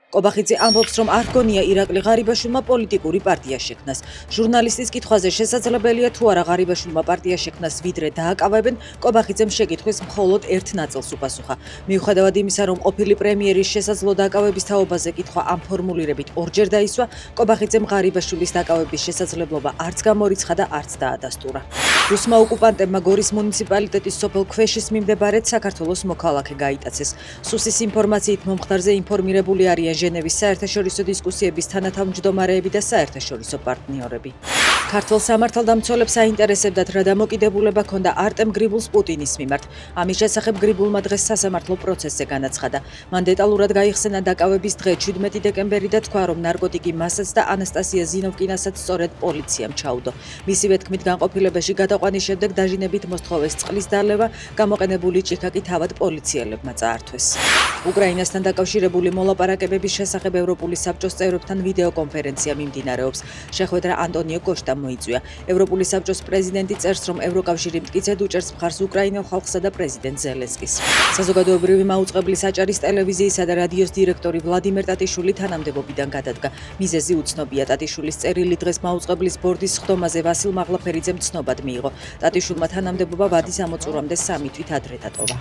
კობახიძე ამბობს, რომ არ გონია ირაკლი ღარიბაშვილმა პოლიტიკური პარტია შექმნას. ჟურნალისტის კითხვაზე შესაძლებელია თუ არა ღარიბაშვილმა პარტია შექმნას, ვიდრე დააკავებენ, კობახიძემ შეკითხვის მხოლოდ ერთ ნაწილს უპასუხა. მიუხედავად იმისა, რომ ყოფილი პრემიერის შესაძლო დაკავების თაობაზე კითხვა ამ ფორმულირებით ორჯერ დაისვა, კობახიძემ ღარიბაშვილის დაკავების შესაძლებლობა არც გამორიცხა და არც დაადასტურა. რუსმა ოკუპანტებმა გორის მუნიციპალიტეტის სოფელ ქვეშის მიმდებარედ საქართველოს მოქალაქე გაიტაცეს. სუსის ინფორმაციით მომხდარზე ინფორმირებული არიან ჟენევის საერთაშორისო დისკუსიების თანათავმჯდომარეები და საერთაშორისო პარტნიორები. ქართულ სამართალდამცველებს აინტერესებდათ, რა დამოკიდებულება ჰქონდა არტემ გრიბულს პუტინის მიმართ. ამის შესახებ გრიბულმა დღეს სასამართლო პროცესზე განაცხადა. მან დეტალურად გაიხსენა დაკავების დღე 17 დეკემბერი და თქვა, რომ ნარკოტიკი მასაც და ანასტასია ზინოვკინასაც სწორედ პოლიციამ ჩაუდო. მისივე თქმით, განყოფილებაში გადაყვანის შემდეგ დაჟინებით მოსთხოვეს წყლის დალევა, გამოყენებული ჭიქა კი თავად პოლიციელებმა წაართვეს. უკრაინასთან დაკავშირებული მოლაპარაკებების შესახებ ევროპული საბჭოს წევრებთან ვიდეოკონფერენცია მიმდინარეობს. შეხვედრა ანტონიო კოშტამ მოიწვია. ევროპული საბჭოს პრეზიდენტი წერს, რომ ევროკავშირი მტკიცედ უჭერს მხარს უკრაინელ ხალხსა და პრეზიდენტ ზელენსკის. საზოგადოებრივი მაუწყებლის აჭარის ტელევიზიისა და რადიოს დირექტორი ვლადიმერ ტატიშვილი თანამდებობიდან გადადგა. მიზეზი უცნობია. ტატიშვილის წერილი დღეს მაუწყებლის ბორდის სხდომაზე ვასილ მაღლაფერიძემ ცნობად მიიღო. ტატიშვილმა თანამდებობა ვადის ამოწურვამდე 3 თვით ადრე დატოვა.